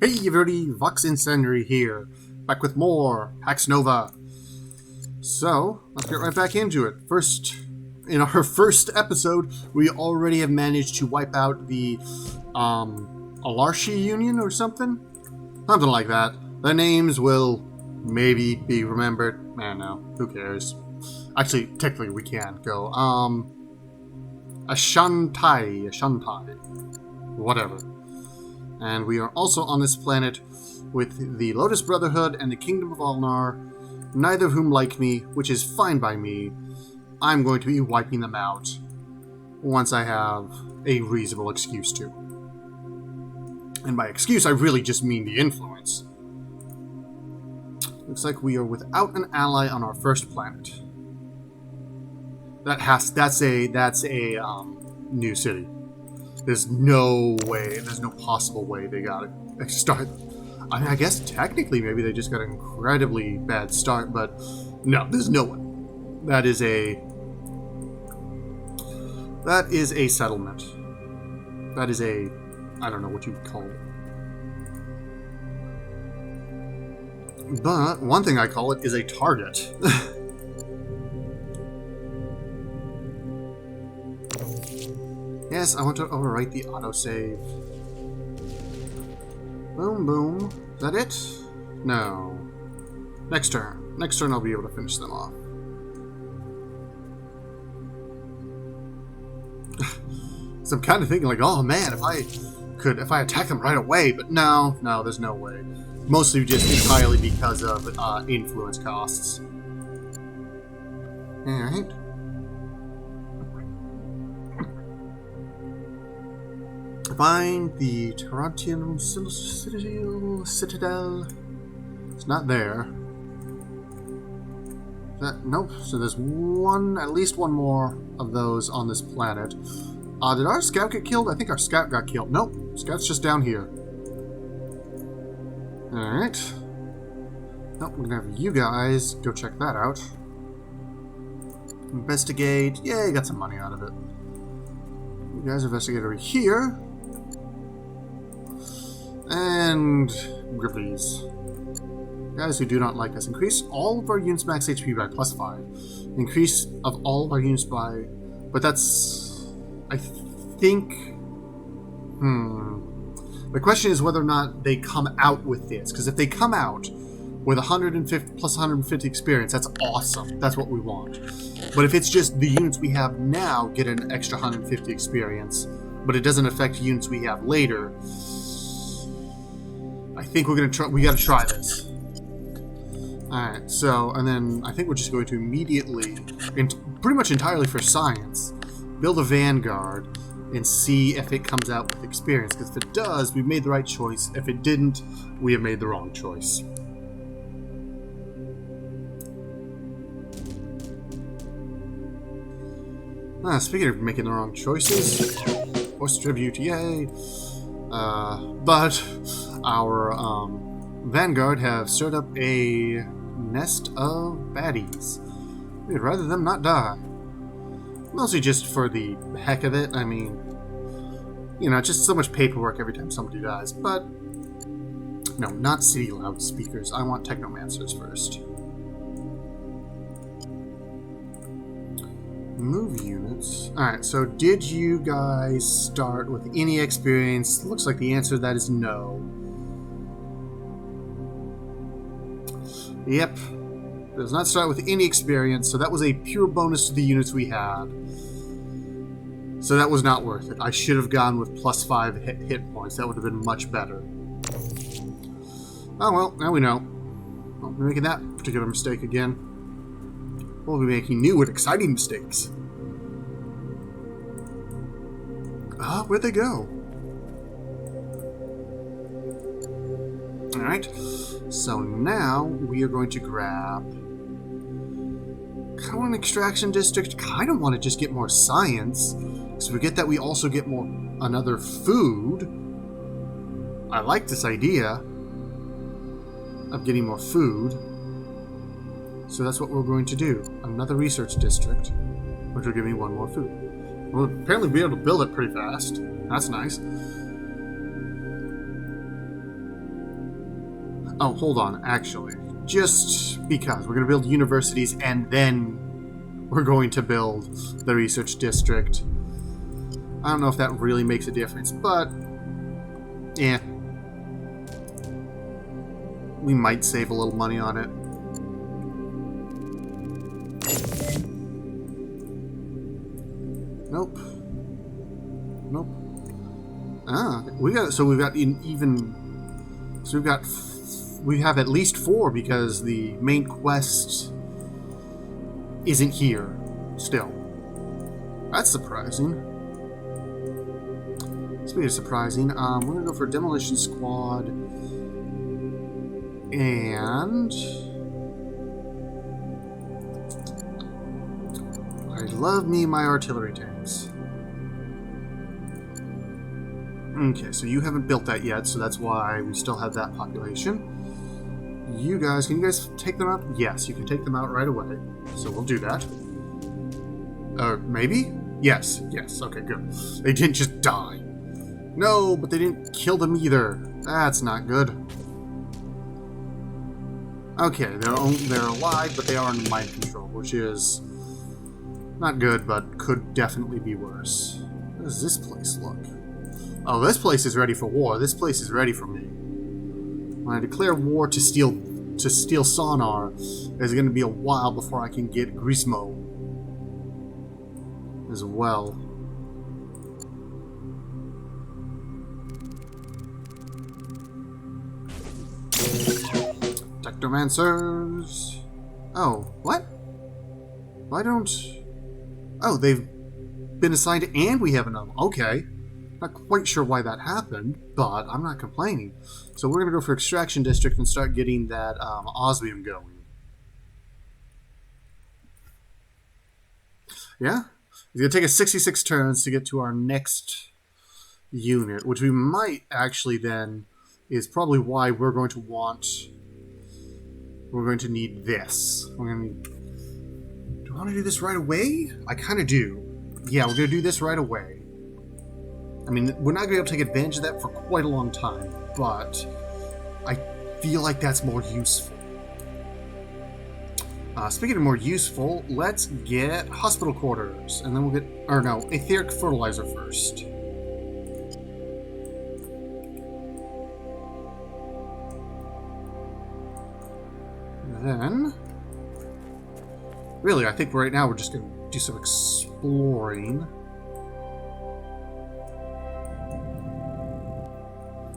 Hey everybody, Vox Incendiary here, back with more Pax Nova. So, let's get right back into it. In our first episode, we already have managed to wipe out the Alarshi Union or something? Something like that. Their names will maybe be remembered. Man, no, who cares? Actually, technically we can go. Ashantai, whatever. And we are also on this planet with the Lotus Brotherhood and the Kingdom of Ulnar, neither of whom like me, which is fine by me. I'm going to be wiping them out once I have a reasonable excuse to. And by excuse, I really just mean the influence. Looks like we are without an ally on our first planet. That's a new city. There's no way, there's no possible way they got it start. I mean, I guess technically maybe they just got an incredibly bad start, but no, there's no way. That is a settlement. That is a, I don't know what you would call it. But one thing I call it is a target. Yes, I want to overwrite the autosave. Boom, boom. Is that it? No. Next turn. Next turn I'll be able to finish them off. So I'm kind of thinking like, oh man, if I attack them right away, but no, there's no way. Mostly just entirely because of influence costs. Alright. Find the Tarantian Citadel. It's not there. Nope. So there's at least one more of those on this planet. Did our scout get killed? I think our scout got killed. Nope. Scout's just down here. Alright. Nope, we're gonna have you guys go check that out. Investigate. Yeah, you got some money out of it. You guys investigate over here. And Grippies. Guys who do not like us. Increase all of our units' max HP by +5. Increase of all of our units by... But that's... I think... The question is whether or not they come out with this. Because if they come out with 150 plus 150 experience, that's awesome. That's what we want. But if it's just the units we have now get an extra 150 experience, but it doesn't affect units we have later... I think we're gonna try. We gotta try this. All right. So, and then I think we're just going to immediately, pretty much entirely for science, build a Vanguard and see if it comes out with experience. Because if it does, we've made the right choice. If it didn't, we have made the wrong choice. Speaking of making the wrong choices, force tribute, yay! But our Vanguard have stirred up a nest of baddies. We'd rather them not die. Mostly just for the heck of it. I mean, you know, just so much paperwork every time somebody dies. But, no, not city loudspeakers. I want Technomancers first. Move units. Alright, so did you guys start with any experience? Looks like the answer to that is no. Yep. Does not start with any experience, so that was a pure bonus to the units we had. So that was not worth it. I should have gone with +5 hit points. That would have been much better. Oh well, now we know. Won't be making that particular mistake again. We'll be making new and exciting mistakes. Where'd they go? Alright. So now we are going to grab... kind of an extraction district. Kind of want to just get more science. So we get that we also get another food. I like this idea of getting more food. So that's what we're going to do. Another research district, which will give me one more food. We'll apparently be able to build it pretty fast. That's nice. Oh, hold on, actually. Just because. We're going to build universities and then we're going to build the research district. I don't know if that really makes a difference, but... yeah. We might save a little money on it. Nope. Nope. Ah, we got, so we've got even, so we've got, we have at least 4 because the main quest isn't here still. That's surprising. Speaking of surprising, we're gonna go for Demolition Squad, and I love me my artillery tanks. Okay, so you haven't built that yet, so that's why we still have that population. You guys, can you guys take them out? Yes, you can take them out right away. So we'll do that. Maybe? Yes, yes, okay, good. They didn't just die. No, but they didn't kill them either. That's not good. Okay, they're alive, but they are in mind control, which is not good, but could definitely be worse. How does this place look? Oh, this place is ready for war. This place is ready for me. When I declare war to steal Sonar, there's going to be a while before I can get Grismo as well. Technomancers. Oh, what? Why don't... Oh, they've been assigned and we have another. Okay. Not quite sure why that happened, but I'm not complaining. So we're going to go for Extraction District and start getting that osmium going. Yeah? It's going to take us 66 turns to get to our next unit, which we might actually then, is probably why we're going to want... We're going to need this. We're going to need... Do I want to do this right away? I kind of do. Yeah, we're going to do this right away. I mean, we're not going to be able to take advantage of that for quite a long time, but I feel like that's more useful. Speaking of more useful, let's get hospital quarters, and then we'll get, or no, etheric fertilizer first. Then, really, I think right now we're just going to do some exploring.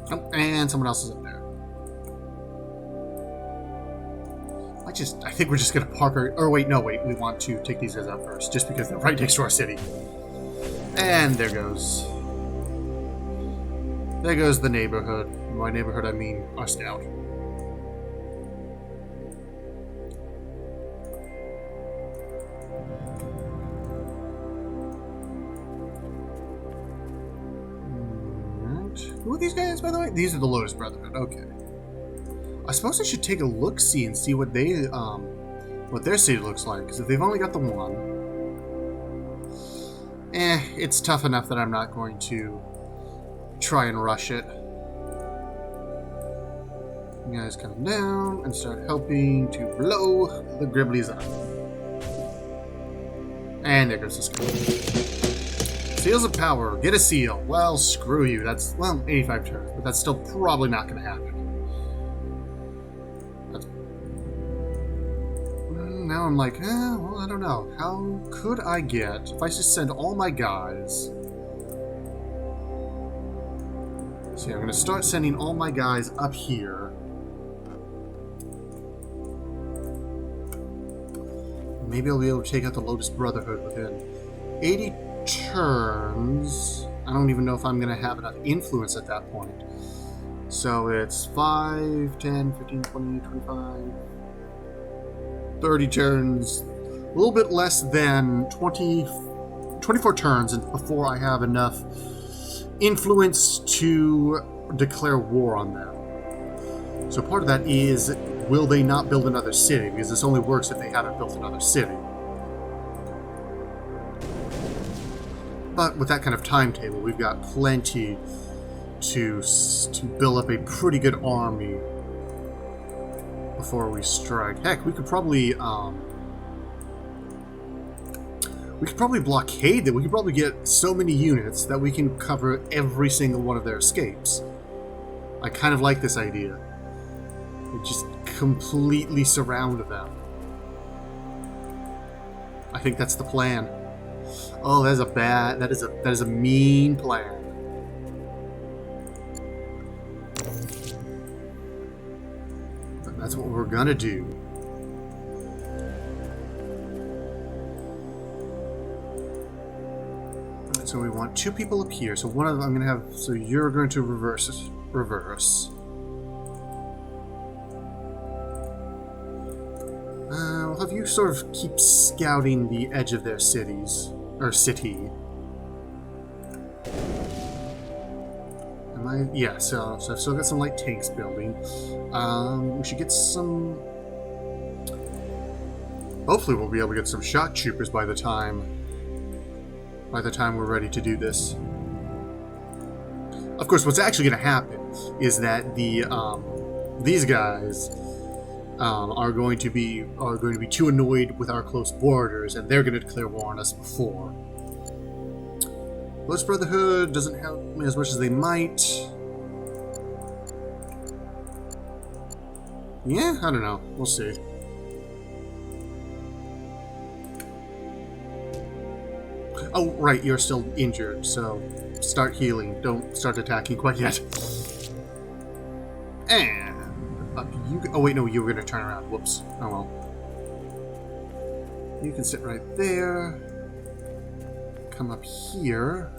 Oh, and someone else is up there. I think we're just gonna park our... Or wait, no, wait. We want to take these guys out first, just because they're right next to our city. And there goes... There goes the neighborhood. By neighborhood, I mean our scout. Who are these guys, by the way? These are the Lotus Brotherhood. Okay. I suppose I should take a look-see and see what they, what their city looks like. Because if they've only got the one, it's tough enough that I'm not going to try and rush it. You guys come down and start helping to blow the Gribblies up. And there goes the skull. Seals of power. Get a seal. Well, screw you. That's, well, 85 turns, but that's still probably not going to happen. That's... Now I'm like, well, I don't know. How could I get, if I just send all my guys... See, I'm going to start sending all my guys up here. Maybe I'll be able to take out the Lotus Brotherhood within 80 turns. I don't even know if I'm going to have enough influence at that point. So it's 5, 10, 15, 20, 25, 30 turns. A little bit less than 24 turns before I have enough influence to declare war on them. So part of that is, will they not build another city? Because this only works if they haven't built another city. But with that kind of timetable, we've got plenty to build up a pretty good army before we strike. Heck, we could probably blockade them. We could probably get so many units that we can cover every single one of their escapes. I kind of like this idea. We just completely surround them. I think that's the plan. Oh, that is a mean plan. But that's what we're gonna do. So we want 2 people up here. So one of them I'm gonna have. So you're going to reverse. We'll have you sort of keep scouting the edge of their cities or city. Am I? Yeah. So I've still got some light tanks building. We should get some. Hopefully, we'll be able to get some shock troopers by the time we're ready to do this. Of course, what's actually going to happen is that these guys are going to be too annoyed with our close borders, and they're going to declare war on us before. Blood Brotherhood doesn't help me as much as they might. Yeah, I don't know. We'll see. Oh, right, you're still injured, so start healing. Don't start attacking quite yet. And up you go. Oh, wait, no, you were going to turn around. Whoops. Oh, well. You can sit right there. Come up here.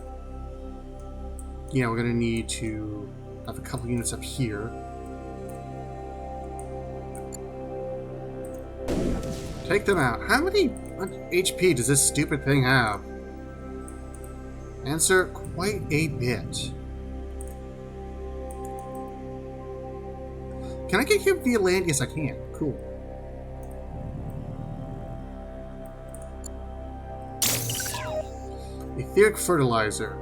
Yeah, we're going to need to have a couple units up here. Take them out. How many HP does this stupid thing have? Answer, quite a bit. Can I get here via land? Yes, I can. Cool. Etheric fertilizer.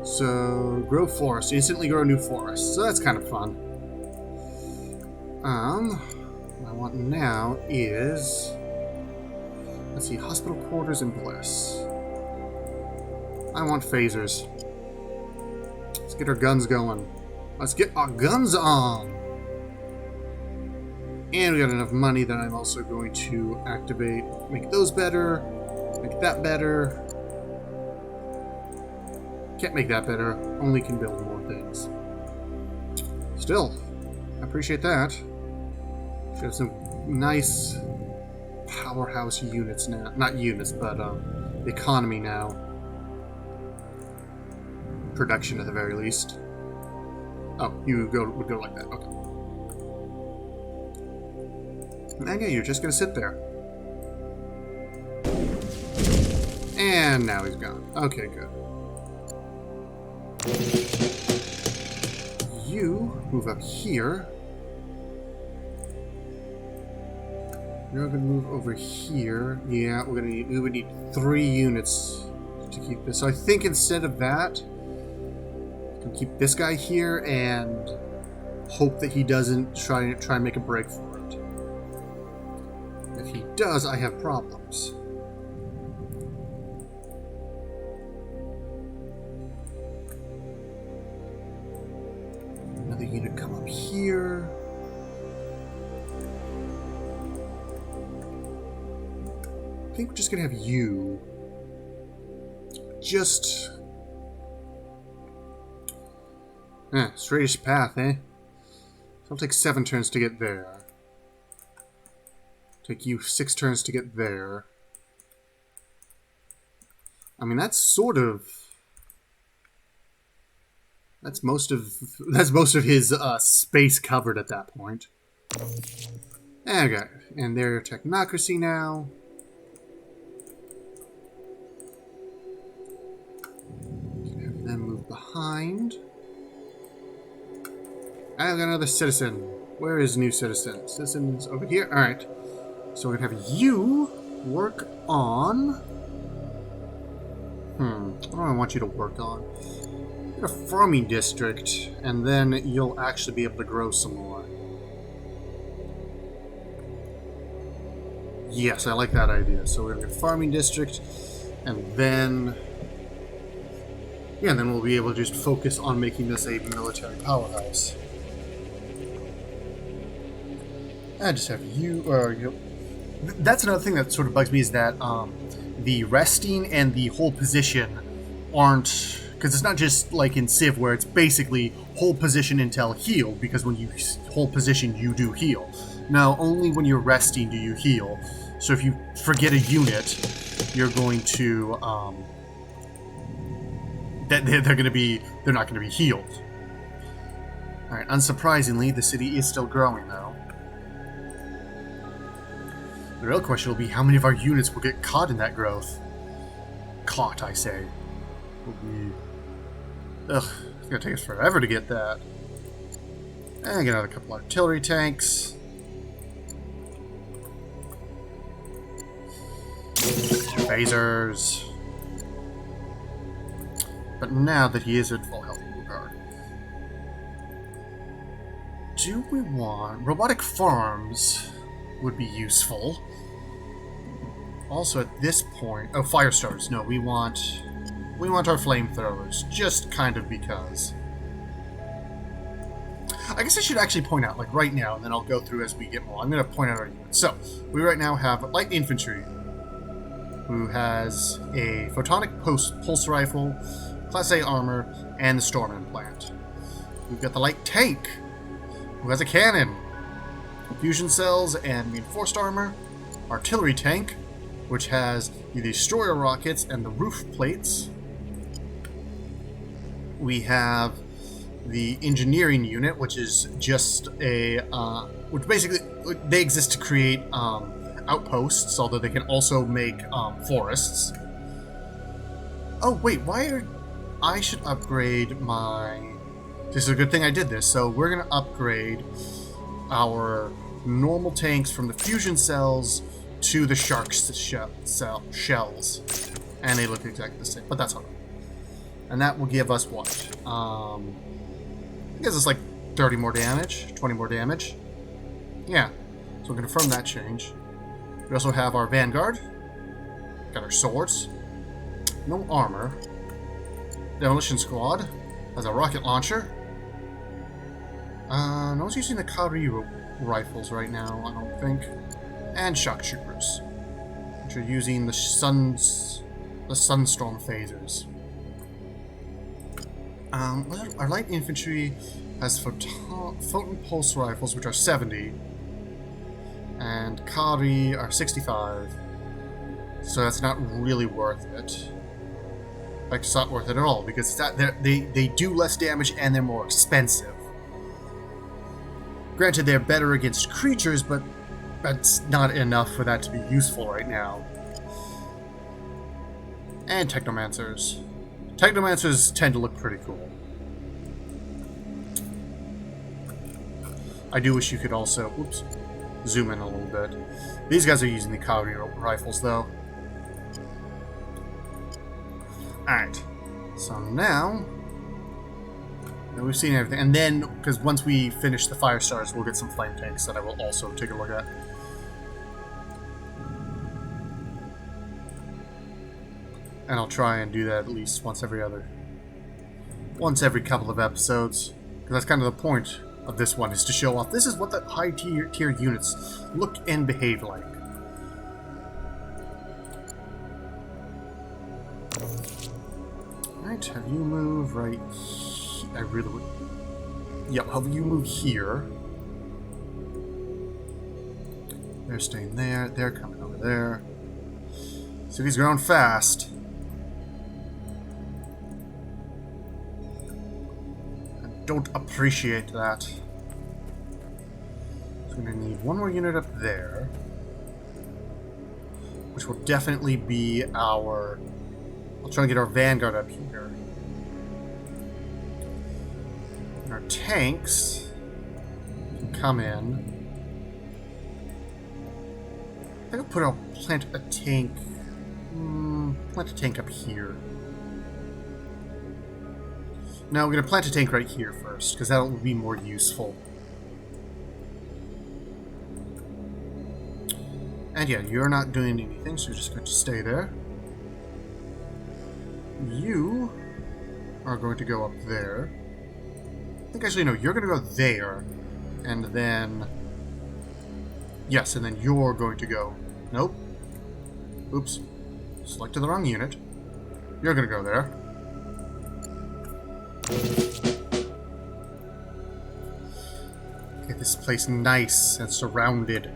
So, grow forest. Instantly grow new forest. So that's kind of fun. What I want now is... Let's see, hospital quarters and bliss. I want phasers. Let's get our guns going. Let's get our guns on! And we got enough money that I'm also going to activate. Make those better. Make that better. Can't make that better. Only can build more things. Still, I appreciate that. Should have some nice powerhouse units now. Not units, but the economy now. Production at the very least. Oh, you would go like that. Okay. And yeah, you're just gonna sit there. And now he's gone. Okay, good. You move up here. You're gonna move over here. Yeah, we would need 3 units to keep this. So I think instead of that, we can keep this guy here and hope that he doesn't try and make a break for it. If he does, I have problems. Another unit come up here. I think we're just gonna have you. Just... straightest path, eh? So it'll take 7 turns to get there. Take you 6 turns to get there. I mean, that's sort of... That's most of his space covered at that point. Okay, and they're technocracy now. Can have them move behind. I've got another citizen. Where is new citizen? Citizen's over here. All right. So we're gonna have you work on. What do I want you to work on? Get a farming district, and then you'll actually be able to grow some more. Yes, I like that idea. So we're going to get farming district, and then... yeah, and then we'll be able to just focus on making this a military powerhouse. I just have you... that's another thing that sort of bugs me, is that the resting and the hold position aren't... because it's not just like in Civ where it's basically hold position until healed, because when you hold position you do heal. No, only when you're resting do you heal. So if you forget a unit, you're going to... they're not going to be healed. Alright, unsurprisingly, the city is still growing though. The real question will be how many of our units will get caught in that growth. Caught, I say. Will be... ugh, it's going to take us forever to get that. And get another couple artillery tanks. Phasers. But now that he is at full health guard, do we want... robotic farms would be useful. Also at this point... oh, fire stars. No, we want our flamethrowers, just kind of because. I guess I should actually point out, like right now, and then I'll go through as we get more. I'm going to point out our units. So, we right now have light infantry, who has a photonic pulse rifle, Class A armor, and the storm implant. We've got the light tank, who has a cannon, fusion cells, and reinforced armor. Artillery tank, which has the destroyer rockets and the roof plates. We have the engineering unit, which is just a... which basically, they exist to create outposts, although they can also make forests. Oh, wait, why are... I should upgrade my... this is a good thing I did this. So we're going to upgrade our normal tanks from the fusion cells to the shark's shells. And they look exactly the same, but that's all right. And that will give us what? It gives us like 30 more damage, 20 more damage. Yeah, so we're going to confirm that change. We also have our Vanguard. Got our swords. No armor. Demolition Squad has a rocket launcher. No one's using the cavalry rifles right now, I don't think. And shock troopers, which are using the Sunstorm phasers. Our light infantry has photon pulse rifles, which are 70, and cavalry are 65. So that's not really worth it. In fact, it's not worth it at all, because they do less damage and they're more expensive. Granted, they're better against creatures, but that's not enough for that to be useful right now. And Technomancers. Technomancers tend to look pretty cool. I do wish you could also... oops. Zoom in a little bit. These guys are using the cavalry rifles, though. Alright. So now... we've seen everything. And then, because once we finish the fire stars, we'll get some flame tanks that I will also take a look at. And I'll try and do that at least once every couple of episodes. Because that's kind of the point of this one, is to show off this is what the high tier units look and behave like. Alright, have you move right here? I really would... yep, have you move here. They're staying there, they're coming over there. City's growing fast. Don't appreciate that. So we're going to need one more unit up there, which will definitely be our... I'll try to get our Vanguard up here. And our tanks can come in. I think I'll plant a tank up here. No, we're going to plant a tank right here first, because that will be more useful. And yeah, you're not doing anything, so you're just going to stay there. You are going to go up there. I think actually, no, you're going to go there. And then... Yes, and then you're going to go... Nope. Oops. Selected the wrong unit. You're going to go there. Get this place nice and surrounded.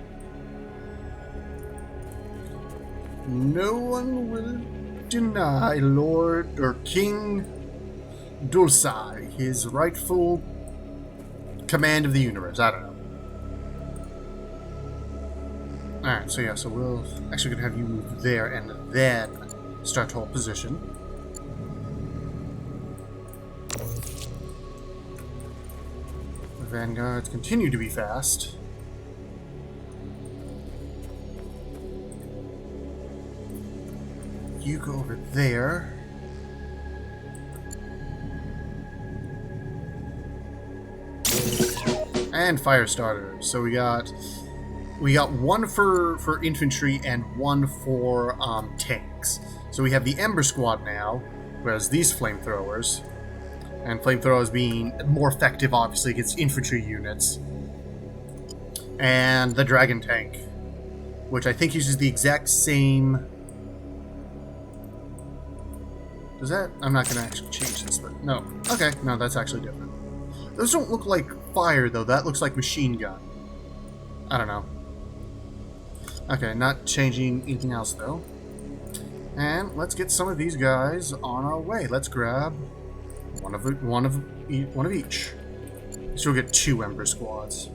No one will deny Lord or King Dulcai his rightful command of the universe. I don't know. Alright, so yeah, so we'll actually gonna have you move there and then start to hold position. The vanguards continue to be fast. You go over there. And fire starters. So we got one for infantry and one for tanks. So we have the Ember squad now, whereas these flamethrowers, and flamethrowers being more effective obviously against infantry units, and the dragon tank, which I think uses the exact same. Does that? I'm not going to actually change this, but no. Okay, no, that's actually different. Those don't look like fire, though. That looks like machine gun. I don't know. Okay, not changing anything else, though. And let's get some of these guys on our way. Let's grab one of each. So we'll get 2 Ember squads.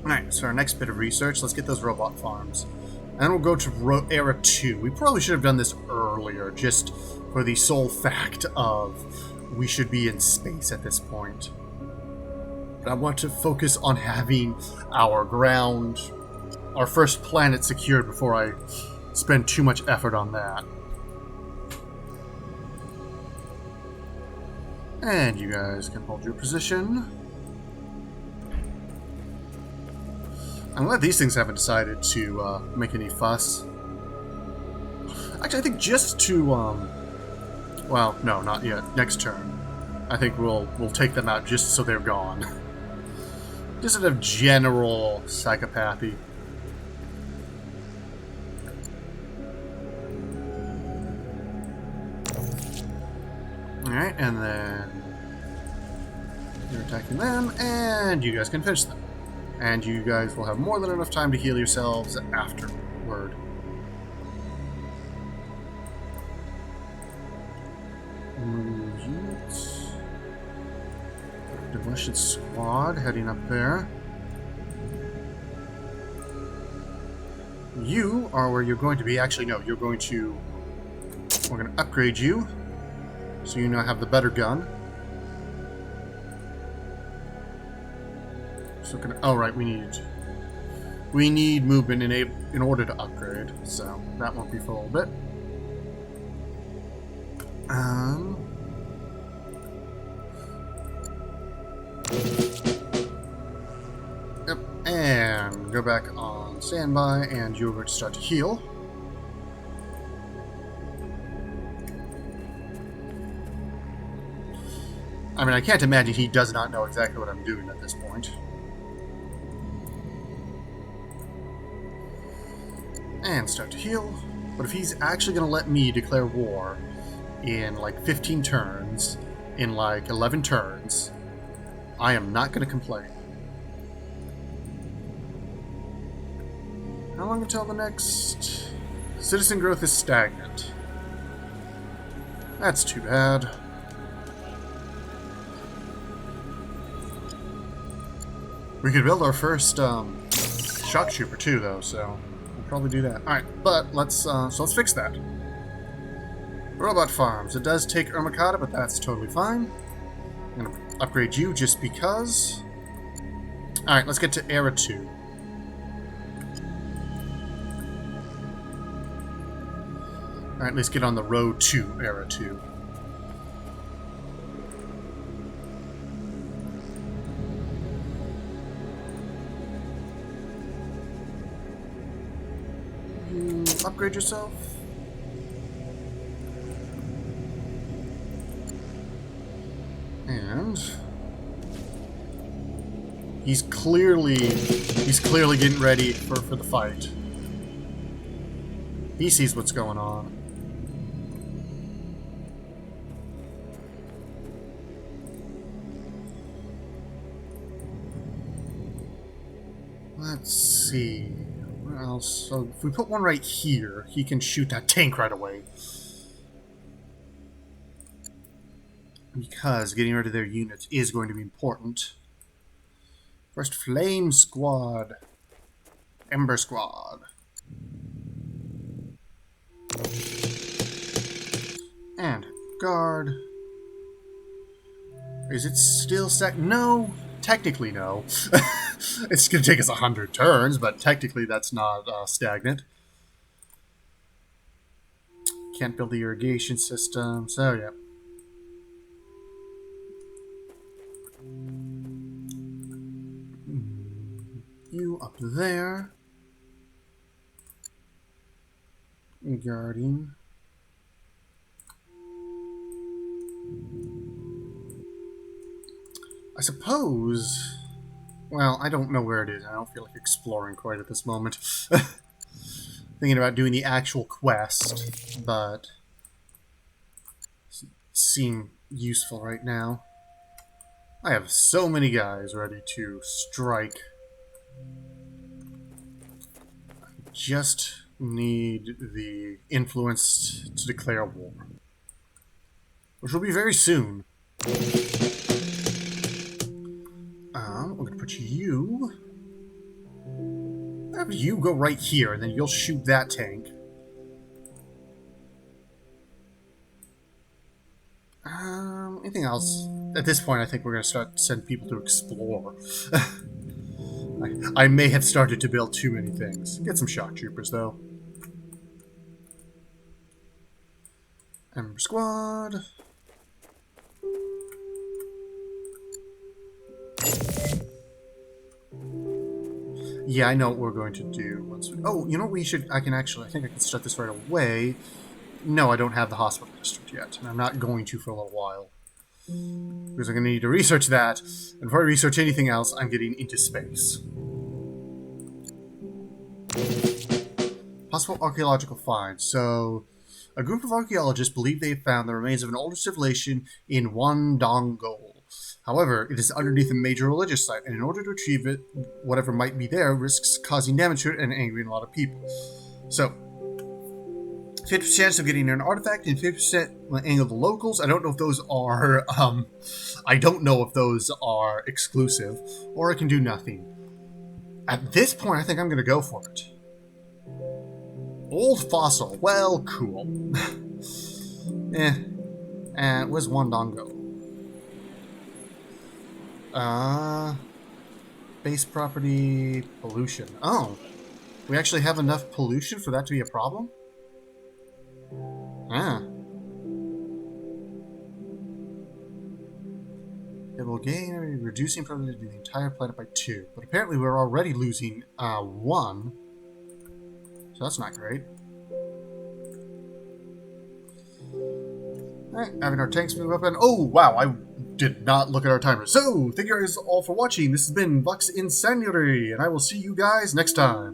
Alright, so our next bit of research, let's get those robot farms. And we'll go to Era 2. We probably should have done this earlier, just for the sole fact of we should be in space at this point. But I want to focus on having our first planet secured before I spend too much effort on that. And you guys can hold your position. I'm glad these things haven't decided to make any fuss. Actually, I think just to, well, no, not yet. Next turn, I think we'll take them out just so they're gone. Just out of general psychopathy. Alright, and then you're attacking them, and you guys can finish them. And you guys will have more than enough time to heal yourselves afterward. Units. Demolition squad heading up there. You are where you're going to be. Actually, no, we're going to upgrade you. So you now have the better gun. So oh right, we need movement in order to upgrade, so that won't be for a little bit. Yep, and go back on standby, and you're going to start to heal. I mean, I can't imagine he does not know exactly what I'm doing at this point. And start to heal. But if he's actually going to let me declare war in like 15 turns, in like 11 turns, I am not going to complain. How long until the next? Citizen growth is stagnant. That's too bad. We could build our first shock trooper too, though, so we'll probably do that. Alright, but let's fix that. Robot farms. It does take Ermacata, but that's totally fine. I'm gonna upgrade you just because. Alright, let's get to Era 2. Alright, let's get on the road to Era 2. upgrade yourself. And he's clearly getting ready for the fight. He sees what's going on. Let's see. Where else? So if we put one right here, he can shoot that tank right away. Because getting rid of their units is going to be important. First, Flame Squad. Ember Squad. And Guard. Is it still set? No. Technically, no. It's going to take us 100 turns, but technically that's not stagnant. Can't build the irrigation system, so yeah. You up there. Guarding. I suppose... Well, I don't know where it is. I don't feel like exploring quite at this moment. Thinking about doing the actual quest, but... seem useful right now. I have so many guys ready to strike. I just need the influence to declare war. Which will be very soon. We're going to put you... Have you go right here, and then you'll shoot that tank. Anything else? At this point, I think we're going to start sending people to explore. I may have started to build too many things. Get some shock troopers, though. Ember Squad. Yeah, I know what we're going to do. Once we, oh, you know what we should... I think I can start this right away. No, I don't have the hospital district yet, and I'm not going to for a little while. Because I'm going to need to research that, and before I research anything else, I'm getting into space. Possible archaeological finds. So, a group of archaeologists believe they have found the remains of an older civilization in Wandongol. However, it is underneath a major religious site, and in order to retrieve it, whatever might be there risks causing damage to it and angering a lot of people. So, 50% chance of getting an artifact and 50% will angle the locals. I don't know if those are, exclusive, or it can do nothing. At this point, I think I'm going to go for it. Old fossil. Well, cool. Where's Wandongo? Base property pollution. Oh, we actually have enough pollution for that to be a problem? Ah. It will gain reducing probability of the entire planet by 2. But apparently we're already losing 1. So that's not great. Alright, having our tanks move up and... Oh, wow, I did not look at our timer. So, thank you guys all for watching. This has been Vox Incendiary, and I will see you guys next time.